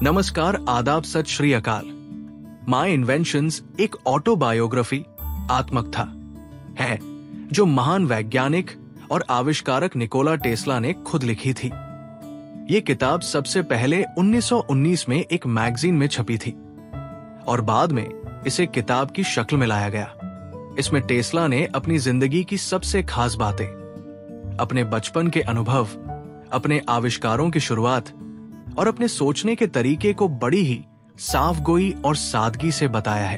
नमस्कार, आदाब, सत श्री अकाल। माय इन्वेंशंस एक ऑटोबायोग्राफी आत्मकथा है जो महान वैज्ञानिक और आविष्कारक निकोला टेस्ला ने खुद लिखी थी। ये किताब सबसे पहले 1919 में एक मैगजीन में छपी थी और बाद में इसे किताब की शक्ल में लाया गया। इसमें टेस्ला ने अपनी जिंदगी की सबसे खास बातें, अपने बचपन के अनुभव, अपने आविष्कारों की शुरुआत और अपने सोचने के तरीके को बड़ी ही साफगोई और सादगी से बताया है।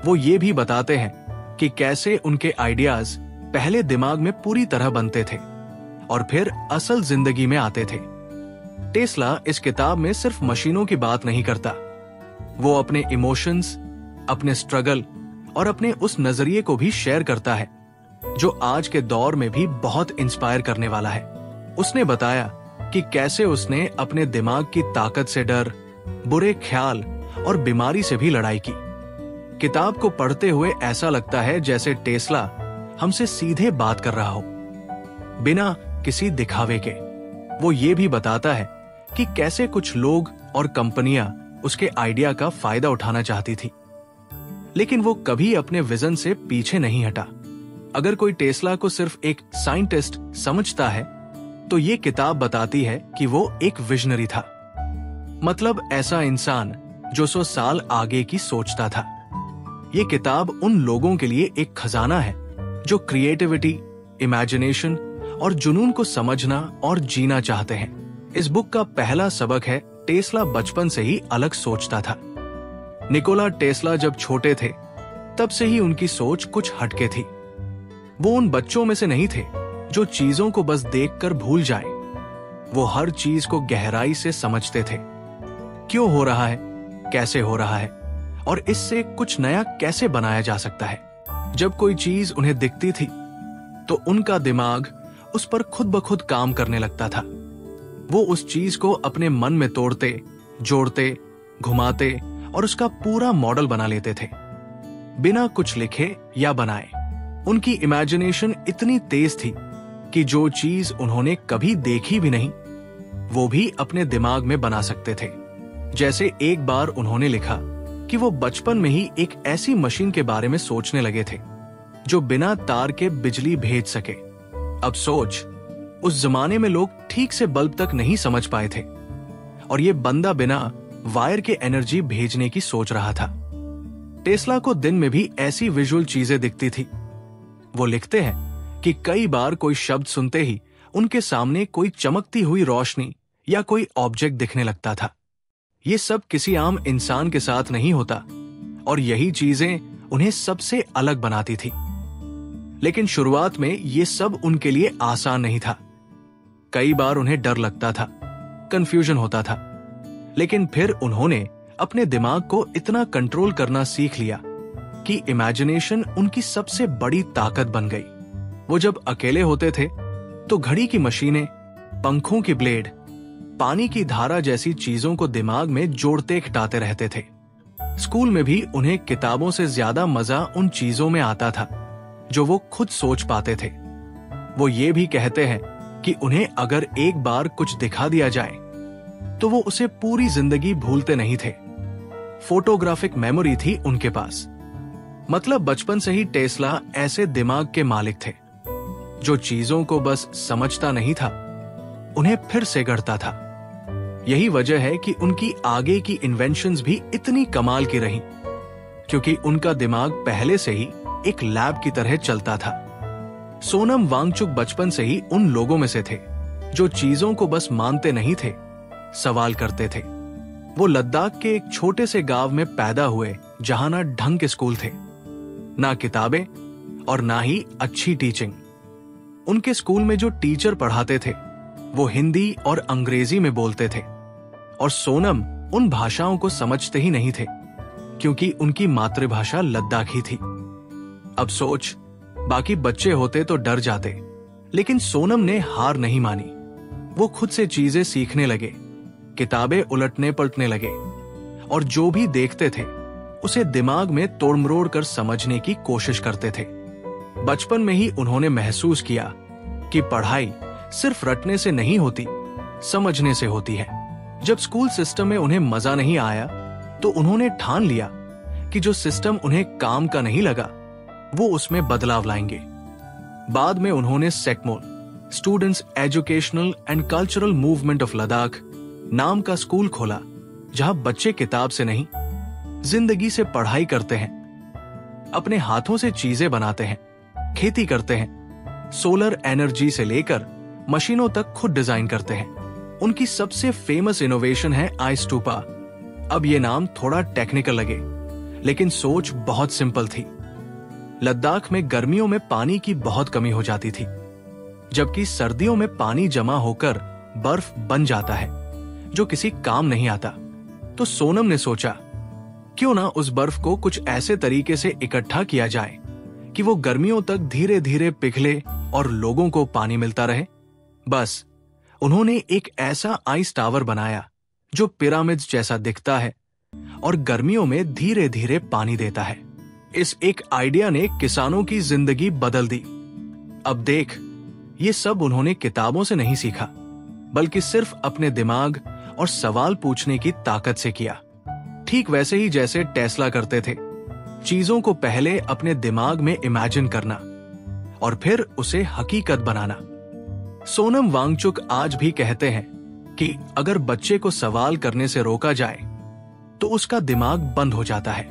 वो ये भी बताते हैं कि कैसे उनके आइडियाज पहले दिमाग में पूरी तरह बनते थे और फिर असल जिंदगी में आते थे। टेस्ला इस किताब में सिर्फ मशीनों की बात नहीं करता, वो अपने इमोशंस, अपने स्ट्रगल और अपने उस नजरिए को भी शेयर करता है जो आज के दौर में भी बहुत इंस्पायर करने वाला है। उसने बताया कि कैसे उसने अपने दिमाग की ताकत से डर, बुरे ख्याल और बीमारी से भी लड़ाई की। किताब को पढ़ते हुए ऐसा लगता है जैसे टेस्ला हमसे सीधे बात कर रहा हो, बिना किसी दिखावे के। वो ये भी बताता है कि कैसे कुछ लोग और कंपनियां उसके आइडिया का फायदा उठाना चाहती थी, लेकिन वो कभी अपने विजन से पीछे नहीं हटा। अगर कोई टेस्ला को सिर्फ एक साइंटिस्ट समझता है तो ये किताब बताती है कि वो एक विजनरी था, मतलब ऐसा इंसान जो 100 साल आगे की सोचता था। ये किताब उन लोगों के लिए एक खजाना है जो क्रिएटिविटी, इमेजिनेशन और जुनून को समझना और जीना चाहते हैं। इस बुक का पहला सबक है टेस्ला बचपन से ही अलग सोचता था। निकोला टेस्ला जब छोटे थे तब से ही उनकी सोच कुछ हटके थी। वो उन बच्चों में से नहीं थे जो चीजों को बस देखकर भूल जाएं। वो हर चीज को गहराई से समझते थे, क्यों हो रहा है, कैसे हो रहा है और इससे कुछ नया कैसे बनाया जा सकता है। जब कोई चीज उन्हें दिखती थी तो उनका दिमाग उस पर खुद ब खुद काम करने लगता था। वो उस चीज को अपने मन में तोड़ते, जोड़ते, घुमाते और उसका पूरा मॉडल बना लेते थे, बिना कुछ लिखे या बनाए। उनकी इमेजिनेशन इतनी तेज थी कि जो चीज उन्होंने कभी देखी भी नहीं, वो भी अपने दिमाग में बना सकते थे। जैसे एक बार उन्होंने लिखा कि वो बचपन में ही एक ऐसी मशीन के बारे में सोचने लगे थे जो बिना तार के बिजली भेज सके। अब सोच, उस जमाने में लोग ठीक से बल्ब तक नहीं समझ पाए थे और ये बंदा बिना वायर के एनर्जी भेजने की सोच रहा था। टेस्ला को दिन में भी ऐसी विजुअल चीजें दिखती थी। वो लिखते हैं कि कई बार कोई शब्द सुनते ही उनके सामने कोई चमकती हुई रोशनी या कोई ऑब्जेक्ट दिखने लगता था। ये सब किसी आम इंसान के साथ नहीं होता और यही चीजें उन्हें सबसे अलग बनाती थी। लेकिन शुरुआत में ये सब उनके लिए आसान नहीं था। कई बार उन्हें डर लगता था, कंफ्यूजन होता था, लेकिन फिर उन्होंने अपने दिमाग को इतना कंट्रोल करना सीख लिया कि इमेजिनेशन उनकी सबसे बड़ी ताकत बन गई। वो जब अकेले होते थे तो घड़ी की मशीनें, पंखों की ब्लेड, पानी की धारा जैसी चीजों को दिमाग में जोड़ते घटाते रहते थे। स्कूल में भी उन्हें किताबों से ज्यादा मजा उन चीजों में आता था जो वो खुद सोच पाते थे। वो ये भी कहते हैं कि उन्हें अगर एक बार कुछ दिखा दिया जाए तो वो उसे पूरी जिंदगी भूलते नहीं थे। फोटोग्राफिक मेमोरी थी उनके पास। मतलब बचपन से ही टेस्ला ऐसे दिमाग के मालिक थे जो चीजों को बस समझता नहीं था, उन्हें फिर से गढ़ता था। यही वजह है कि उनकी आगे की इन्वेंशंस भी इतनी कमाल की रहीं, क्योंकि उनका दिमाग पहले से ही एक लैब की तरह चलता था। सोनम वांगचुक बचपन से ही उन लोगों में से थे जो चीजों को बस मानते नहीं थे, सवाल करते थे। वो लद्दाख के एक छोटे से गांव में पैदा हुए जहां ना ढंग के स्कूल थे, ना किताबें और ना ही अच्छी टीचिंग। उनके स्कूल में जो टीचर पढ़ाते थे वो हिंदी और अंग्रेजी में बोलते थे और सोनम उन भाषाओं को समझते ही नहीं थे क्योंकि उनकी मातृभाषा लद्दाखी थी। अब सोच, बाकी बच्चे होते तो डर जाते, लेकिन सोनम ने हार नहीं मानी। वो खुद से चीजें सीखने लगे, किताबें उलटने पलटने लगे और जो भी देखते थे उसे दिमाग में तोड़-मरोड़ कर समझने की कोशिश करते थे। बचपन में ही उन्होंने महसूस किया कि पढ़ाई सिर्फ रटने से नहीं होती, समझने से होती है। जब स्कूल सिस्टम में उन्हें मजा नहीं आया तो उन्होंने ठान लिया कि जो सिस्टम उन्हें काम का नहीं लगा वो उसमें बदलाव लाएंगे। बाद में उन्होंने SECMOL, students educational and cultural movement of Ladakh नाम का स्कूल खोला, जहां बच्चे किताब से नहीं जिंदगी से पढ़ाई करते हैं, अपने हाथों से चीजें बनाते हैं, खेती करते हैं, सोलर एनर्जी से लेकर मशीनों तक खुद डिजाइन करते हैं। उनकी सबसे फेमस इनोवेशन है आइस्टूपा। अब ये नाम थोड़ा टेक्निकल लगे, लेकिन सोच बहुत सिंपल थी। लद्दाख में गर्मियों में पानी की बहुत कमी हो जाती थी, जबकि सर्दियों में पानी जमा होकर बर्फ बन जाता है, जो किसी काम नहीं आता। तो सोनम ने सोचा, क्यों ना उस बर्फ को कुछ ऐसे तरीके से इकट्ठा किया जाए कि वो गर्मियों तक धीरे धीरे पिघले और लोगों को पानी मिलता रहे। बस उन्होंने एक ऐसा आइस टावर बनाया जो पिरामिड्स जैसा दिखता है और गर्मियों में धीरे धीरे पानी देता है। इस एक आइडिया ने किसानों की जिंदगी बदल दी। अब देख, ये सब उन्होंने किताबों से नहीं सीखा, बल्कि सिर्फ अपने दिमाग और सवाल पूछने की ताकत से किया। ठीक वैसे ही जैसे टेस्ला करते थे, चीजों को पहले अपने दिमाग में इमेजिन करना और फिर उसे हकीकत बनाना। सोनम वांगचुक आज भी कहते हैं कि अगर बच्चे को सवाल करने से रोका जाए तो उसका दिमाग बंद हो जाता है,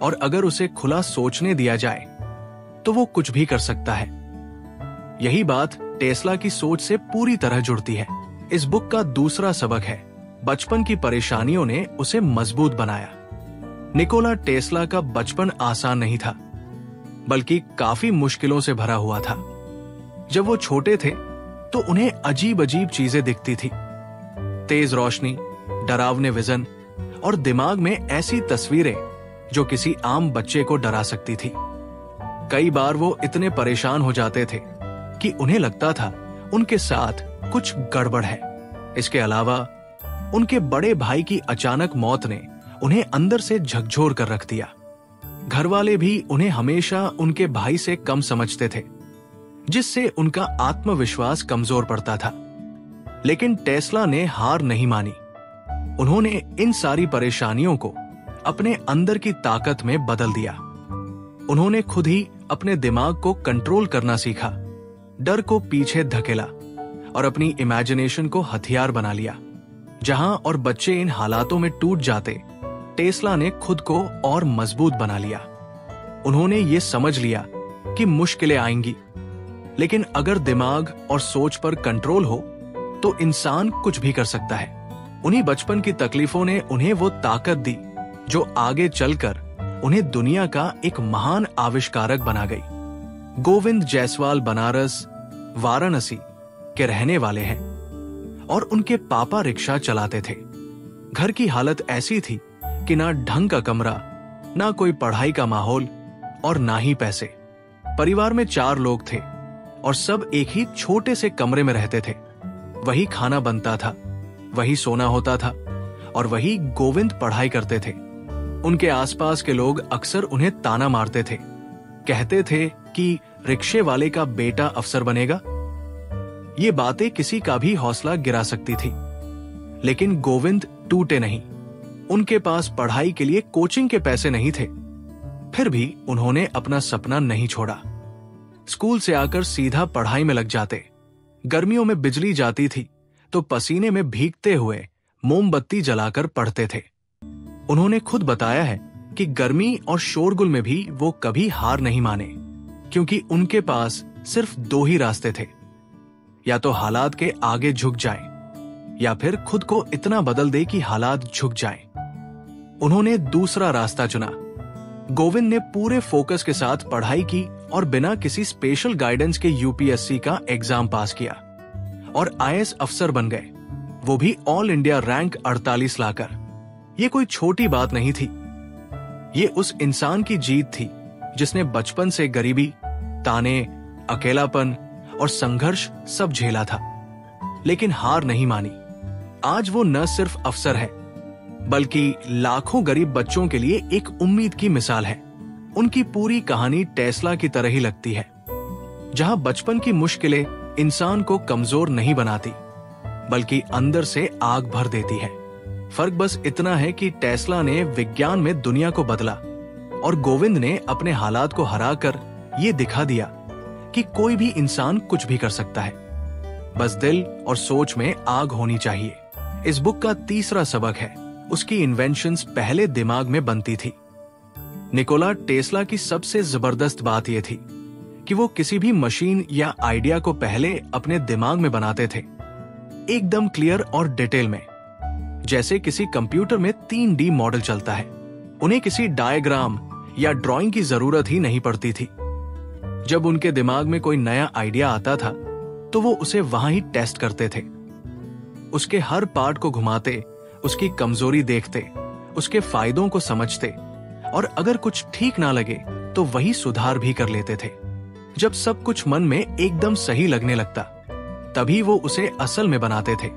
और अगर उसे खुला सोचने दिया जाए तो वो कुछ भी कर सकता है। यही बात टेस्ला की सोच से पूरी तरह जुड़ती है। इस बुक का दूसरा सबक है, बचपन की परेशानियों ने उसे मजबूत बनाया। निकोला टेस्ला का बचपन आसान नहीं था, बल्कि काफी मुश्किलों से भरा हुआ था। जब वो छोटे थे तो उन्हें अजीब अजीब चीजें दिखती थी, तेज रोशनी, डरावने विजन और दिमाग में ऐसी तस्वीरें जो किसी आम बच्चे को डरा सकती थी। कई बार वो इतने परेशान हो जाते थे कि उन्हें लगता था उनके साथ कुछ गड़बड़ है। इसके अलावा उनके बड़े भाई की अचानक मौत ने उन्हें अंदर से झकझोर कर रख दिया। घर वाले भी उन्हें हमेशा उनके भाई से कम समझते थे, जिससे उनका आत्मविश्वास कमजोर पड़ता था। लेकिन टेस्ला ने हार नहीं मानी। उन्होंने इन सारी परेशानियों को अपने अंदर की ताकत में बदल दिया। उन्होंने खुद ही अपने दिमाग को कंट्रोल करना सीखा, डर को पीछे धकेला और अपनी इमेजिनेशन को हथियार बना लिया। जहां और बच्चे इन हालातों में टूट जाते, टेस्ला ने खुद को और मजबूत बना लिया। उन्होंने ये समझ लिया कि मुश्किलें आएंगी, लेकिन अगर दिमाग और सोच पर कंट्रोल हो तो इंसान कुछ भी कर सकता है। उन्हीं बचपन की तकलीफों ने उन्हें वो ताकत दी जो आगे चलकर उन्हें दुनिया का एक महान आविष्कारक बना गई। गोविंद जायसवाल बनारस, वाराणसी के रहने वाले हैं और उनके पापा रिक्शा चलाते थे। घर की हालत ऐसी थी कि ना ढंग का कमरा, ना कोई पढ़ाई का माहौल और ना ही पैसे। परिवार में 4 लोग थे और सब एक ही छोटे से कमरे में रहते थे। वही खाना बनता था, वही सोना होता था और वही गोविंद पढ़ाई करते थे। उनके आसपास के लोग अक्सर उन्हें ताना मारते थे, कहते थे कि रिक्शे वाले का बेटा अफसर बनेगा। ये बातें किसी का भी हौसला गिरा सकती थी, लेकिन गोविंद टूटे नहीं। उनके पास पढ़ाई के लिए कोचिंग के पैसे नहीं थे, फिर भी उन्होंने अपना सपना नहीं छोड़ा। स्कूल से आकर सीधा पढ़ाई में लग जाते। गर्मियों में बिजली जाती थी तो पसीने में भीगते हुए मोमबत्ती जलाकर पढ़ते थे। उन्होंने खुद बताया है कि गर्मी और शोरगुल में भी वो कभी हार नहीं माने, क्योंकि उनके पास सिर्फ 2 ही रास्ते थे, या तो हालात के आगे झुक जाएं, या फिर खुद को इतना बदल दे कि हालात झुक जाएं। उन्होंने दूसरा रास्ता चुना। गोविंद ने पूरे फोकस के साथ पढ़ाई की और बिना किसी स्पेशल गाइडेंस के यूपीएससी का एग्जाम पास किया और आईएएस अफसर बन गए, वो भी ऑल इंडिया रैंक 48 लाकर। ये कोई छोटी बात नहीं थी। ये उस इंसान की जीत थी जिसने बचपन से गरीबी, ताने, अकेलापन और संघर्ष सब झेला था, लेकिन हार नहीं मानी। आज वो न सिर्फ अफसर है, बल्कि लाखों गरीब बच्चों के लिए एक उम्मीद की मिसाल है। उनकी पूरी कहानी टेस्ला की तरह ही लगती है, जहां बचपन की मुश्किलें इंसान को कमजोर नहीं बनाती, बल्कि अंदर से आग भर देती है। फर्क बस इतना है कि टेस्ला ने विज्ञान में दुनिया को बदला और गोविंद ने अपने हालात को हराकर ये दिखा दिया कि कोई भी इंसान कुछ भी कर सकता है, बस दिल और सोच में आग होनी चाहिए। इस बुक का तीसरा सबक है, उसकी इन्वेंशंस पहले दिमाग में बनती थी। निकोला टेस्ला की सबसे जबरदस्त बात यह थी कि वो किसी भी मशीन या आइडिया को पहले अपने दिमाग में बनाते थे, एकदम क्लियर और डिटेल में, जैसे किसी कंप्यूटर में 3D मॉडल चलता है। उन्हें किसी डायग्राम या ड्राइंग की जरूरत ही नहीं पड़ती थी। जब उनके दिमाग में कोई नया आइडिया आता था तो वो उसे वहां ही टेस्ट करते थे। उसके हर पार्ट को घुमाते, उसकी कमजोरी देखते, उसके फायदों को समझते और अगर कुछ ठीक ना लगे तो वही सुधार भी कर लेते थे। जब सब कुछ मन में एकदम सही लगने लगता तभी वो उसे असल में बनाते थे।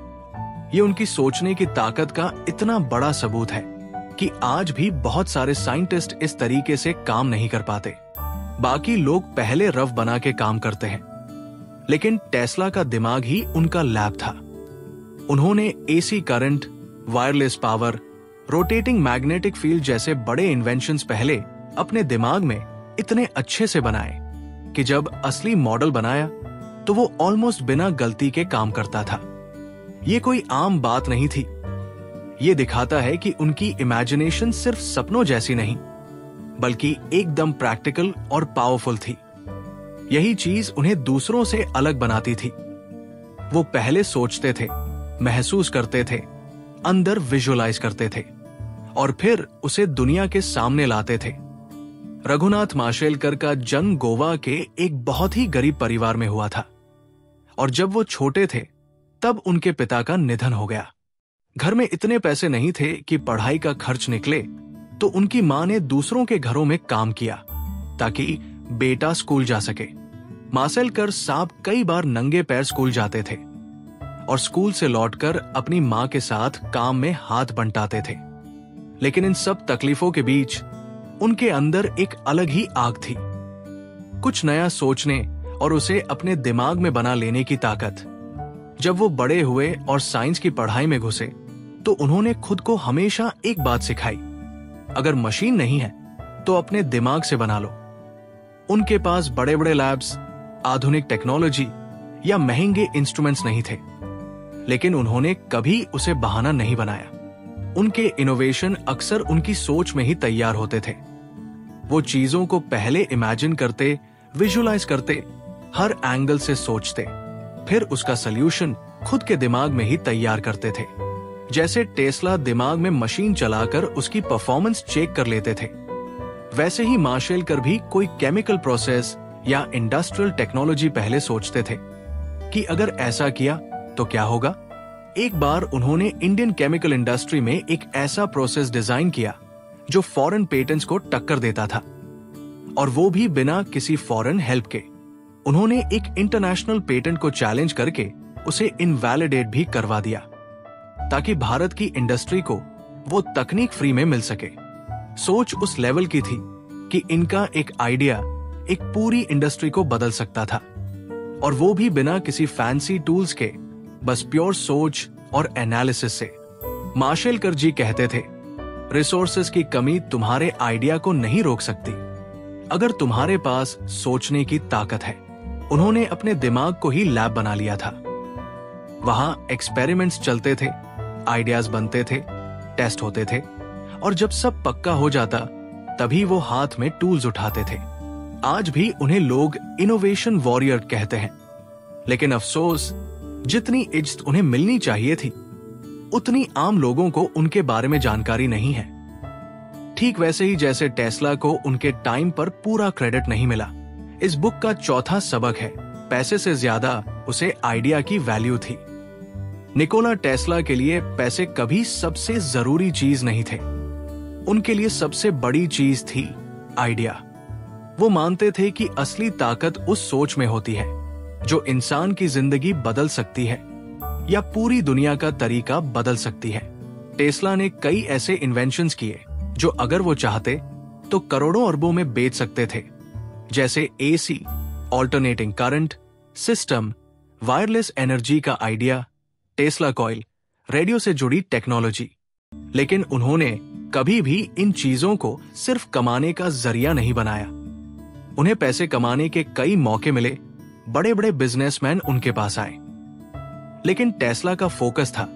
ये उनकी सोचने की ताकत का इतना बड़ा सबूत है कि आज भी बहुत सारे साइंटिस्ट इस तरीके से काम नहीं कर पाते। बाकी लोग पहले रफ बना के काम करते हैं, लेकिन टेस्ला का दिमाग ही उनका लैब था। उन्होंने AC current, wireless power, rotating magnetic field जैसे बड़े इन्वेंशंस पहले अपने दिमाग में इतने अच्छे से बनाए कि जब असली मॉडल बनाया तो वो ऑलमोस्ट बिना गलती के काम करता था। ये कोई आम बात नहीं थी। ये दिखाता है कि उनकी इमेजिनेशन सिर्फ सपनों जैसी नहीं, बल्कि एकदम प्रैक्टिकल और पावरफुल थी। यही चीज उन्हें दूसरों से अलग बनाती थी। वो पहले सोचते थे, महसूस करते थे, अंदर विजुअलाइज करते थे और फिर उसे दुनिया के सामने लाते थे। रघुनाथ माशेलकर का जन्म गोवा के एक बहुत ही गरीब परिवार में हुआ था और जब वो छोटे थे तब उनके पिता का निधन हो गया। घर में इतने पैसे नहीं थे कि पढ़ाई का खर्च निकले, तो उनकी मां ने दूसरों के घरों में काम किया ताकि बेटा स्कूल जा सके। माशेलकर साहब कई बार नंगे पैर स्कूल जाते थे और स्कूल से लौटकर अपनी मां के साथ काम में हाथ बंटाते थे। लेकिन इन सब तकलीफों के बीच उनके अंदर एक अलग ही आग थी, कुछ नया सोचने और उसे अपने दिमाग में बना लेने की ताकत। जब वो बड़े हुए और साइंस की पढ़ाई में घुसे तो उन्होंने खुद को हमेशा एक बात सिखाई, अगर मशीन नहीं है तो अपने दिमाग से बना लो। उनके पास बड़े बड़े लैब्स, आधुनिक टेक्नोलॉजी या महंगे इंस्ट्रूमेंट्स नहीं थे, लेकिन उन्होंने कभी उसे बहाना नहीं बनाया। उनके इनोवेशन अक्सर उनकी सोच में ही तैयार होते थे। वो चीजों को पहले इमेजिन करते, विजुअलाइज करते, हर एंगल से सोचते, फिर उसका सल्यूशन खुद के दिमाग में ही तैयार करते थे। जैसे टेस्ला दिमाग में मशीन चलाकर उसकी परफॉर्मेंस चेक कर लेते थे, वैसे ही माशेलकर भी कोई केमिकल प्रोसेस या इंडस्ट्रियल टेक्नोलॉजी पहले सोचते थे कि अगर ऐसा किया तो क्या होगा। एक बार उन्होंने इंडियन केमिकल इंडस्ट्री में एक ऐसा प्रोसेस डिजाइन किया जो फॉरेन पेटेंट्स को टक्कर देता था, और वो भी बिना किसी फॉरेन हेल्प के। उन्होंने एक इंटरनेशनल पेटेंट को चैलेंज करके उसे इनवैलिडेट भी करवा दिया ताकि भारत की इंडस्ट्री को वो तकनीक फ्री में मिल सके। सोच उस लेवल की थी कि इनका एक आइडिया एक पूरी इंडस्ट्री को बदल सकता था, और वो भी बिना किसी फैंसी टूल्स के, बस प्योर सोच और एनालिसिस से। माशेलकर जी कहते थे, रिसोर्सेज की कमी तुम्हारे आइडिया को नहीं रोक सकती अगर तुम्हारे पास सोचने की ताकत है। उन्होंने अपने दिमाग को ही लैब बना लिया था। वहां एक्सपेरिमेंट्स चलते थे, आइडियाज बनते थे, टेस्ट होते थे, और जब सब पक्का हो जाता तभी वो हाथ में टूल्स उठाते थे। आज भी उन्हें लोग इनोवेशन वॉरियर कहते हैं, लेकिन अफसोस जितनी इज्जत उन्हें मिलनी चाहिए थी उतनी आम लोगों को उनके बारे में जानकारी नहीं है। ठीक वैसे ही जैसे टेस्ला को उनके टाइम पर पूरा क्रेडिट नहीं मिला। इस बुक का चौथा सबक है, पैसे से ज्यादा उसे आइडिया की वैल्यू थी। निकोला टेस्ला के लिए पैसे कभी सबसे जरूरी चीज नहीं थे, उनके लिए सबसे बड़ी चीज थी आइडिया। वो मानते थे कि असली ताकत उस सोच में होती है जो इंसान की जिंदगी बदल सकती है या पूरी दुनिया का तरीका बदल सकती है। टेस्ला ने कई ऐसे इन्वेंशंस किए जो अगर वो चाहते तो करोड़ों अरबों में बेच सकते थे, जैसे AC, alternating current system, wireless energy का आइडिया, टेस्ला कॉइल, रेडियो से जुड़ी टेक्नोलॉजी। लेकिन उन्होंने कभी भी इन चीजों को सिर्फ कमाने का जरिया नहीं बनाया। उन्हें पैसे कमाने के कई मौके मिले, बड़े बड़े बिजनेसमैन उनके पास आए, लेकिन टेस्ला का फोकस था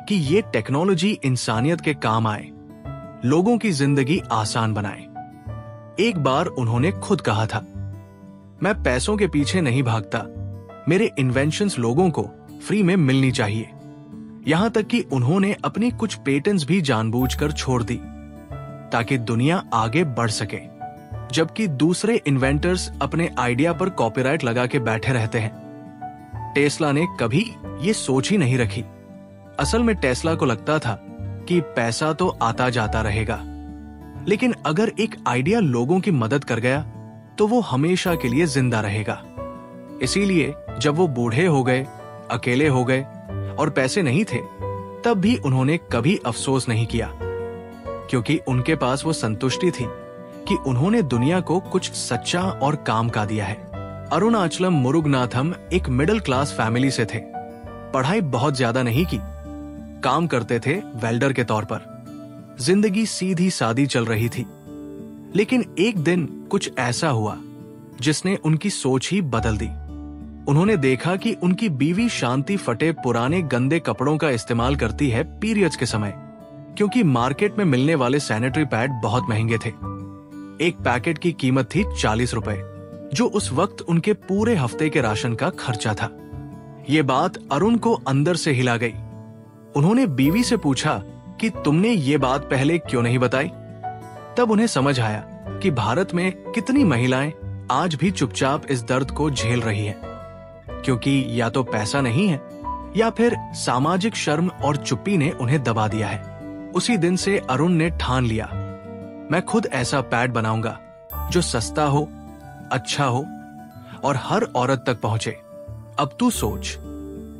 कि ये टेक्नोलॉजी इंसानियत के काम आए, लोगों की जिंदगी आसान बनाए। एक बार उन्होंने खुद कहा था, मैं पैसों के पीछे नहीं भागता, मेरे इन्वेंशंस लोगों को फ्री में मिलनी चाहिए। यहां तक कि उन्होंने अपनी कुछ पेटेंट्स भी जानबूझकर छोड़ दी ताकि दुनिया आगे बढ़ सके, जबकि दूसरे इन्वेंटर्स अपने आइडिया पर कॉपीराइट लगा के बैठे रहते हैं। टेस्ला ने कभी ये सोच ही नहीं रखी। असल में टेस्ला को लगता था कि पैसा तो आता जाता रहेगा, लेकिन अगर एक आइडिया लोगों की मदद कर गया तो वो हमेशा के लिए जिंदा रहेगा। इसीलिए जब वो बूढ़े हो गए, अकेले हो गए और पैसे नहीं थे, तब भी उन्होंने कभी अफसोस नहीं किया, क्योंकि उनके पास वो संतुष्टि थी कि उन्होंने दुनिया को कुछ सच्चा और काम का दिया है। अरुणाचलम मुरुगनाथम एक मिडिल क्लास फैमिली से थे। पढ़ाई बहुत ज्यादा नहीं की, काम करते थे वेल्डर के तौर पर। जिंदगी सीधी सादी चल रही थी, लेकिन एक दिन कुछ ऐसा हुआ जिसने उनकी सोच ही बदल दी। उन्होंने देखा कि उनकी बीवी शांति फटे पुराने गंदे कपड़ों का इस्तेमाल करती है पीरियड्स के समय, क्योंकि मार्केट में मिलने वाले सैनिटरी पैड बहुत महंगे थे। एक पैकेट की कीमत थी 40 रुपए, जो उस वक्त उनके पूरे हफ्ते के राशन का खर्चा था। ये बात अरुण को अंदर से हिला गई। उन्होंने बीवी से पूछा कि तुमने ये बात पहले क्यों नहीं बताई? तब उन्हें समझ आया कि भारत में कितनी महिलाएं आज भी चुपचाप इस दर्द को झेल रही हैं, क्योंकि या तो पैसा नहीं है या फिर सामाजिक शर्म और चुप्पी ने उन्हें दबा दिया है। उसी दिन से अरुण ने ठान लिया, मैं खुद ऐसा पैड बनाऊंगा जो सस्ता हो, अच्छा हो और हर औरत तक पहुंचे। अब तू सोच,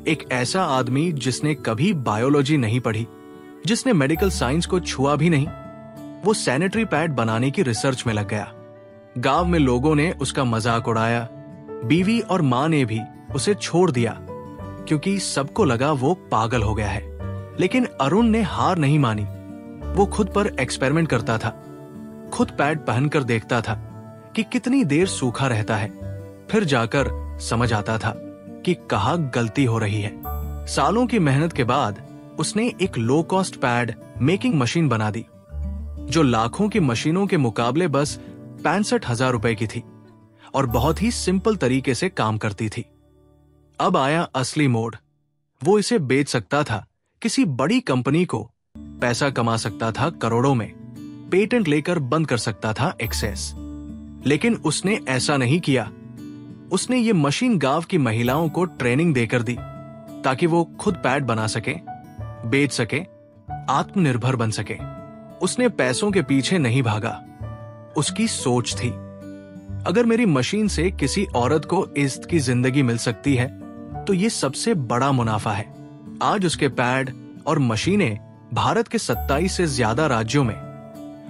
एक ऐसा आदमी जिसने कभी बायोलॉजी नहीं पढ़ी, जिसने मेडिकल साइंस को छुआ भी नहीं, वो सैनिटरी पैड बनाने की रिसर्च में लग गया। गांव में लोगों ने उसका मजाक उड़ाया, बीवी और मां ने भी उसे छोड़ दिया, क्योंकि सबको लगा वो पागल हो गया है। लेकिन अरुण ने हार नहीं मानी। वो खुद पर एक्सपेरिमेंट करता था, खुद पैड पहनकर देखता था कि कितनी देर सूखा रहता है। फिर जाकर समझ आता था कि कहाँ गलती हो रही है। सालों की मेहनत के बाद उसने एक low cost pad making machine बना दी, जो लाखों की मशीनों के मुकाबले बस 65,000 रुपए की थी और बहुत ही सिंपल तरीके से काम करती थी। अब आया असली मोड़। वो इसे बेच सकता था किसी बड़ी कंपनी को, पैसा कमा सकता था करोड़ों में, पेटेंट लेकर बंद कर सकता था एक्सेस। लेकिन उसने ऐसा नहीं किया। उसने ये मशीन गांव की महिलाओं को ट्रेनिंग देकर दी ताकि वो खुद पैड बना सके, बेच सके, आत्मनिर्भर बन सके। उसने पैसों के पीछे नहीं भागा। उसकी सोच थी, अगर मेरी मशीन से किसी औरत को इज्जत की जिंदगी मिल सकती है तो ये सबसे बड़ा मुनाफा है। आज उसके पैड और मशीनें भारत के 27 से ज्यादा राज्यों में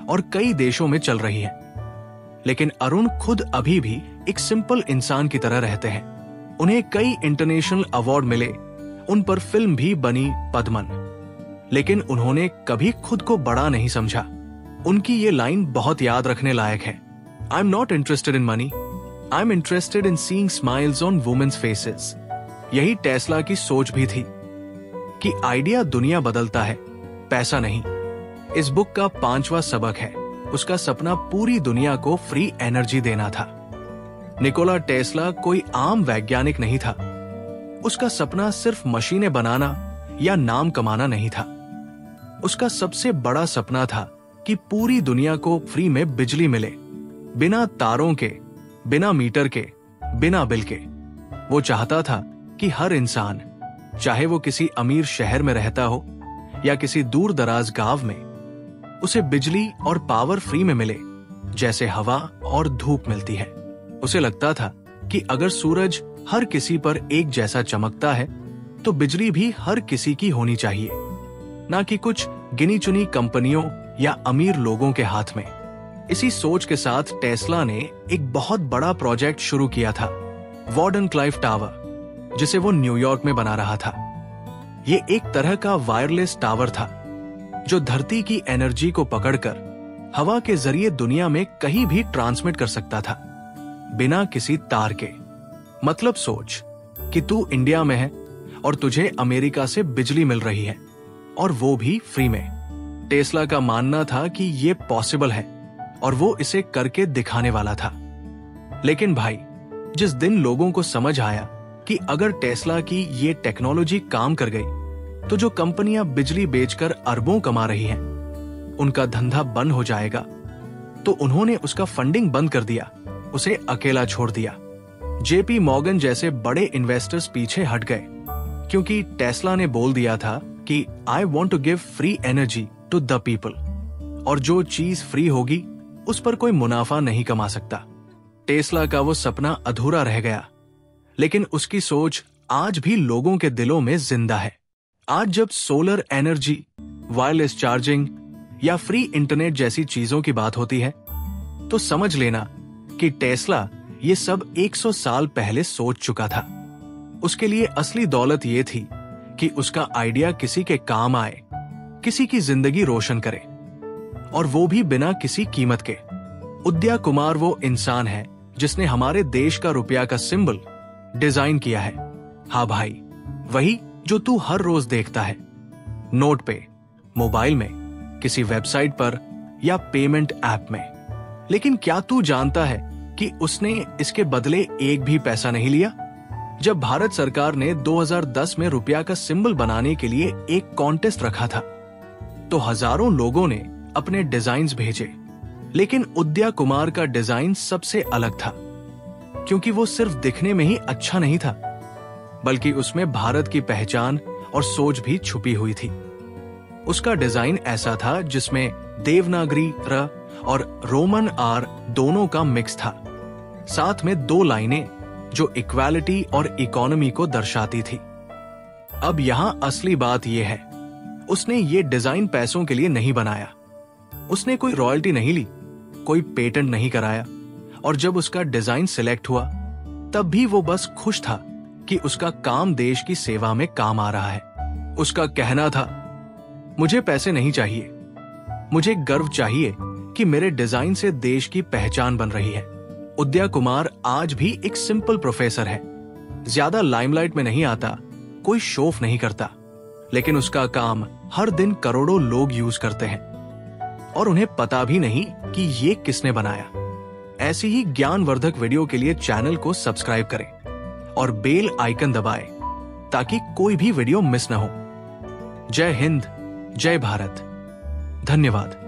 और कई देशों में चल रही हैं। लेकिन अरुण खुद अभी भी एक सिंपल इंसान की तरह रहते हैं। उन्हें कई इंटरनेशनल अवार्ड मिले, उन पर फिल्म भी बनी पद्मन, लेकिन उन्होंने कभी खुद को बड़ा नहीं समझा। उनकी ये लाइन बहुत याद रखने लायक है, I am not interested in money, I am interested in seeing smiles on women's faces. यही टेस्ला की सोच भी थी कि आइडिया दुनिया बदलता है, पैसा नहीं। इस बुक का 5वां सबक है, उसका सपना पूरी दुनिया को फ्री एनर्जी देना था। निकोला टेस्ला कोई आम वैज्ञानिक नहीं था। उसका सपना सिर्फ मशीनें बनाना या नाम कमाना नहीं था। उसका सबसे बड़ा सपना था कि पूरी दुनिया को फ्री में बिजली मिले, बिना तारों के, बिना मीटर के, बिना बिल के। वो चाहता था कि हर इंसान, चाहे वो किसी अमीर शहर में रहता हो या किसी दूर दराज गांव में, उसे बिजली और पावर फ्री में मिले, जैसे हवा और धूप मिलती है। उसे लगता था कि अगर सूरज हर किसी पर एक जैसा चमकता है तो बिजली भी हर किसी की होनी चाहिए, ना कि कुछ गिनी चुनी कंपनियों या अमीर लोगों के हाथ में। इसी सोच के साथ टेस्ला ने एक बहुत बड़ा प्रोजेक्ट शुरू किया था, वार्डनक्लाइफ टावर, जिसे वो न्यूयॉर्क में बना रहा था। ये एक तरह का वायरलेस टावर था। जो धरती की एनर्जी को पकड़कर हवा के जरिए दुनिया में कहीं भी ट्रांसमिट कर सकता था, बिना किसी तार के। मतलब सोच कि तू इंडिया में है और तुझे अमेरिका से बिजली मिल रही है, और वो भी फ्री में। टेस्ला का मानना था कि ये पॉसिबल है और वो इसे करके दिखाने वाला था। लेकिन भाई, जिस दिन लोगों को समझ आया कि अगर टेस्ला की ये टेक्नोलॉजी काम कर गई तो जो कंपनियां बिजली बेचकर अरबों कमा रही हैं, उनका धंधा बंद हो जाएगा, तो उन्होंने उसका फंडिंग बंद कर दिया, उसे अकेला छोड़ दिया। जेपी मॉर्गन जैसे बड़े इन्वेस्टर्स पीछे हट गए, क्योंकि टेस्ला ने बोल दिया था कि I want to give free energy to the people, और जो चीज फ्री होगी उस पर कोई मुनाफा नहीं कमा सकता। टेस्ला का वो सपना अधूरा रह गया, लेकिन उसकी सोच आज भी लोगों के दिलों में जिंदा है। आज जब सोलर एनर्जी, वायरलेस चार्जिंग या फ्री इंटरनेट जैसी चीजों की बात होती है, तो समझ लेना कि टेस्ला ये सब 100 साल पहले सोच चुका था। उसके लिए असली दौलत ये थी कि उसका आइडिया किसी के काम आए, किसी की जिंदगी रोशन करे, और वो भी बिना किसी कीमत के। उदया कुमार वो इंसान है जिसने हमारे देश का रुपया का सिंबल डिजाइन किया है। हाँ भाई, वही जो तू हर रोज देखता है, नोट पे, मोबाइल में, किसी वेबसाइट पर या पेमेंट ऐप में। लेकिन क्या तू जानता है कि उसने इसके बदले एक भी पैसा नहीं लिया? जब भारत सरकार ने 2010 में रुपया का सिंबल बनाने के लिए एक कॉन्टेस्ट रखा था, तो हजारों लोगों ने अपने डिजाइन्स भेजे, लेकिन उदया कुमार का डिजाइन सबसे अलग था, क्योंकि वो सिर्फ दिखने में ही अच्छा नहीं था, बल्कि उसमें भारत की पहचान और सोच भी छुपी हुई थी। उसका डिजाइन ऐसा था जिसमें देवनागरी र और रोमन आर दोनों का मिक्स था, साथ में 2 लाइनें जो इक्वालिटी और इकोनॉमी को दर्शाती थी। अब यहां असली बात यह है, उसने ये डिजाइन पैसों के लिए नहीं बनाया। उसने कोई रॉयल्टी नहीं ली, कोई पेटेंट नहीं कराया, और जब उसका डिजाइन सिलेक्ट हुआ तब भी वो बस खुश था कि उसका काम देश की सेवा में काम आ रहा है। उसका कहना था, मुझे पैसे नहीं चाहिए, मुझे गर्व चाहिए कि मेरे डिजाइन से देश की पहचान बन रही है। उदया कुमार आज भी एक सिंपल प्रोफेसर है, ज्यादा लाइमलाइट में नहीं आता, कोई शो ऑफ नहीं करता, लेकिन उसका काम हर दिन करोड़ों लोग यूज करते हैं और उन्हें पता भी नहीं कि ये किसने बनाया। ऐसी ही ज्ञानवर्धक वीडियो के लिए चैनल को सब्सक्राइब करें और बेल आइकन दबाएं ताकि कोई भी वीडियो मिस न हो। जय हिंद, जय भारत, धन्यवाद।